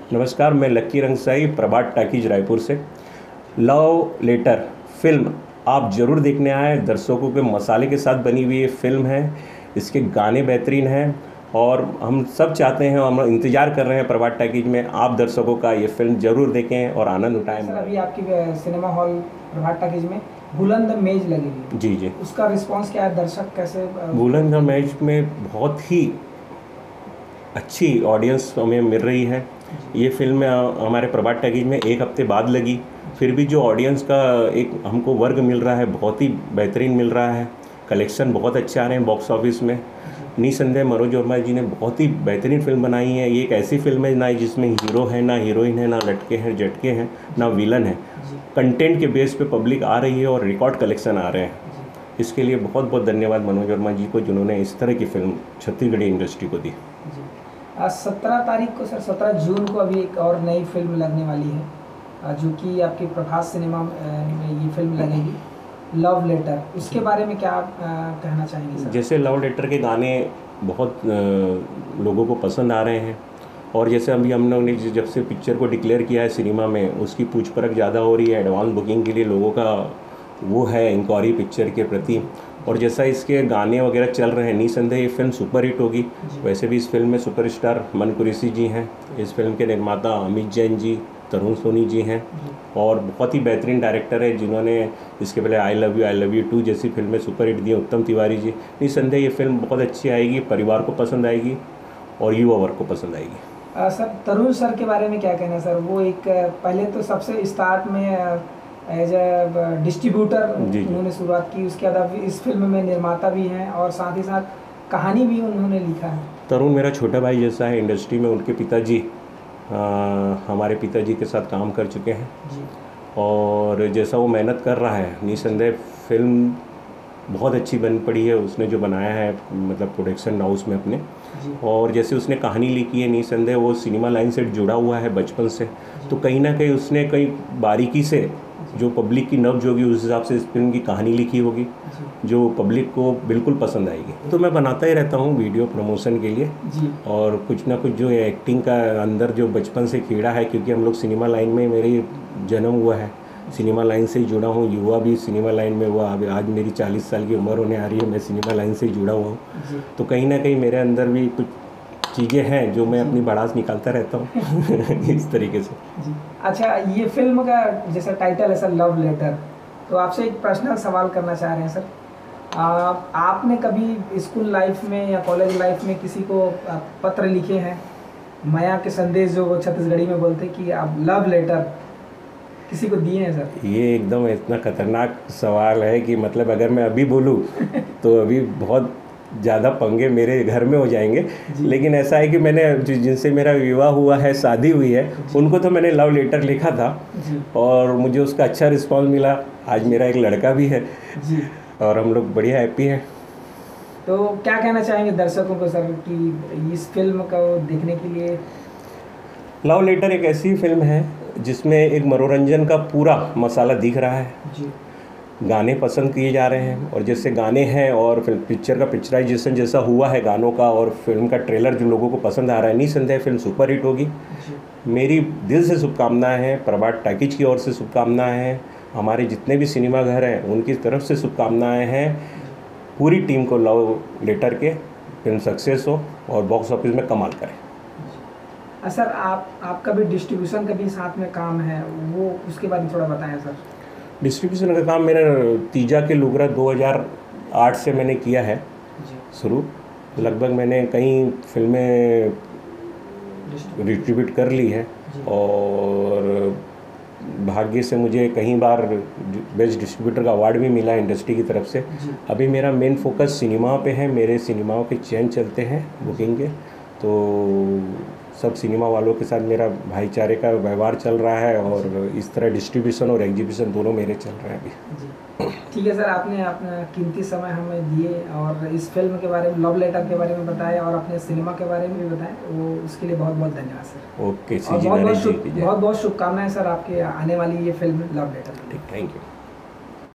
नमस्कार, मैं लक्की रंगसाई प्रभात टाकीज रायपुर से। लव लेटर फिल्म आप ज़रूर देखने आए। दर्शकों के मसाले के साथ बनी हुई ये फिल्म है। इसके गाने बेहतरीन हैं और हम सब चाहते हैं, हम इंतज़ार कर रहे हैं प्रभात टाकीज में आप दर्शकों का ये फिल्म ज़रूर देखें और आनंद उठाएं। सर, अभी आपकी सिनेमा हॉल प्रभात टाकीज में बुलंद मेज लगी हुई जी जी, उसका रिस्पांस क्या है? दर्शक कैसे? बुलंद मेज में बहुत ही अच्छी ऑडियंस हमें मिल रही है। ये फिल्म हमारे प्रभात टाकीज में एक हफ्ते बाद लगी, फिर भी जो ऑडियंस का एक हमको वर्ग मिल रहा है बहुत ही बेहतरीन मिल रहा है। कलेक्शन बहुत अच्छे आ रहे हैं बॉक्स ऑफिस में। निसंदेह मनोज वर्मा जी ने बहुत ही बेहतरीन फिल्म बनाई है। ये एक ऐसी फिल्म है ना जिसमें हीरो है, ना हीरोइन है, ना लटके हैं झटके हैं, ना विलन है। कंटेंट के बेस पे पब्लिक आ रही है और रिकॉर्ड कलेक्शन आ रहे हैं। इसके लिए बहुत बहुत धन्यवाद मनोज वर्मा जी को, जिन्होंने इस तरह की फिल्म छत्तीसगढ़ी इंडस्ट्री को दी। 17 तारीख को सर, 17 जून को अभी एक और नई फिल्म लगने वाली है, जो कि आपकी प्रभास सिनेमा में ये फिल्म लगेगी, लव लेटर। उसके बारे में क्या आप कहना चाहेंगे सर? जैसे लव लेटर के गाने बहुत लोगों को पसंद आ रहे हैं और जैसे अभी हम लोगों ने जब से पिक्चर को डिक्लेयर किया है सिनेमा में, उसकी पूछ परख ज़्यादा हो रही है। एडवांस बुकिंग के लिए लोगों का वो है इंक्वायरी पिक्चर के प्रति, और जैसा इसके गाने वगैरह चल रहे हैं, निसंदेह ये फिल्म सुपर हिट होगी। वैसे भी इस फिल्म में सुपरस्टार मन कुरैशी जी हैं, इस फिल्म के निर्माता अमित जैन जी, तरुण सोनी जी हैं और बहुत ही बेहतरीन डायरेक्टर है जिन्होंने इसके पहले आई लव यू 2 जैसी फिल्में सुपर हिट दी, उत्तम तिवारी जी। निसंदेह ये फिल्म बहुत अच्छी आएगी, परिवार को पसंद आएगी और युवा वर्ग को पसंद आएगी। सर, तरुण सर के बारे में क्या कहना है सर? वो एक पहले तो सबसे स्टार्ट में एज ए डिस्ट्रीब्यूटर उन्होंने शुरुआत की, उसके बाद इस फिल्म में निर्माता भी हैं और साथ ही साथ कहानी भी उन्होंने लिखा है। तरुण मेरा छोटा भाई जैसा है इंडस्ट्री में। उनके पिताजी हमारे पिताजी के साथ काम कर चुके हैं जी। और जैसा वो मेहनत कर रहा है, निसंदेह फिल्म बहुत अच्छी बन पड़ी है। उसने जो बनाया है मतलब प्रोडक्शन हाउस में अपने, और जैसे उसने कहानी लिखी है, निसंदेह वो सिनेमा लाइन से जुड़ा हुआ है बचपन से, तो कहीं ना कहीं उसने कई बारीकी से जो पब्लिक की नब्ज होगी उस हिसाब से इस फिल्म की कहानी लिखी होगी जो पब्लिक को बिल्कुल पसंद आएगी। तो मैं बनाता ही रहता हूँ वीडियो प्रमोशन के लिए जी। और कुछ ना कुछ जो एक्टिंग का अंदर जो बचपन से कीड़ा है, क्योंकि हम लोग सिनेमा लाइन में मेरे जन्म हुआ है, सिनेमा लाइन से ही जुड़ा हूँ, युवा भी सिनेमा लाइन में हुआ। अभी आज मेरी 40 साल की उम्र होने आ रही है, मैं सिनेमा लाइन से ही जुड़ा हुआ हूँ। तो कहीं ना कहीं मेरे अंदर भी कुछ चीज़ें हैं जो मैं अपनी भड़ास निकालता रहता हूँ इस तरीके से। जी। अच्छा, ये फिल्म का जैसा टाइटल है सर लव लेटर, तो आपसे एक पर्सनल सवाल करना चाह रहे हैं सर। आपने कभी स्कूल लाइफ में या कॉलेज लाइफ में किसी को पत्र लिखे हैं, माया के संदेश जो छत्तीसगढ़ी में बोलते हैं, कि आप लव लेटर किसी को दिए हैं सर? ये एकदम इतना खतरनाक सवाल है कि मतलब अगर मैं अभी बोलूँ तो अभी बहुत ज़्यादा पंगे मेरे घर में हो जाएंगे। लेकिन ऐसा है कि मैंने जिनसे मेरा विवाह हुआ है, शादी हुई है, उनको तो मैंने लव लेटर लिखा था और मुझे उसका अच्छा रिस्पॉन्स मिला। आज मेरा एक लड़का भी है जी और हम लोग बढ़िया हैप्पी हैं। तो क्या कहना चाहेंगे दर्शकों को सर कि इस फिल्म को देखने के लिए? लव लेटर एक ऐसी फिल्म है जिसमें एक मनोरंजन का पूरा मसाला दिख रहा है जी। गाने पसंद किए जा रहे हैं और जैसे गाने हैं और फिल्म पिक्चर का पिक्चराइजेशन जैसा हुआ है गानों का और फिल्म का ट्रेलर जो लोगों को पसंद आ रहा है, निसंदेह फिल्म सुपर हिट होगी। मेरी दिल से शुभकामनाएं हैं, प्रभात टाकीज की ओर से शुभकामनाएं हैं, हमारे जितने भी सिनेमा घर हैं उनकी तरफ से शुभकामनाएं हैं। पूरी टीम को लव लेटर के फिल्म सक्सेस हो और बॉक्स ऑफिस में कमाल करें। सर, आपका भी डिस्ट्रीब्यूशन का भी साथ में काम है, वो उसके बारे में थोड़ा बताएं सर। डिस्ट्रीब्यूशन का काम मेरा तीजा के लुगरा 2008 से मैंने किया है शुरू। लगभग मैंने कई फिल्में डिस्ट्रीब्यूट कर ली है और भाग्य से मुझे कई बार बेस्ट डिस्ट्रीब्यूटर का अवार्ड भी मिला इंडस्ट्री की तरफ से। अभी मेरा मेन फोकस सिनेमा पे है, मेरे सिनेमाओं के चैन चलते हैं बुकिंग के, तो सब सिनेमा वालों के साथ मेरा भाईचारे का व्यवहार चल रहा है और इस तरह डिस्ट्रीब्यूशन और एग्जीबिशन दोनों मेरे चल रहे हैं अभी। ठीक है सर, आपने अपना कीमती समय हमें दिए और इस फिल्म के बारे में, लव लेटर के बारे में बताया और अपने सिनेमा के बारे में भी बताया, वो उसके लिए बहुत बहुत धन्यवाद सर। ओके, बहुत बहुत शुभकामनाएं सर आपके आने वाली ये फिल्म लव लेटर। ठीक, थैंक यू।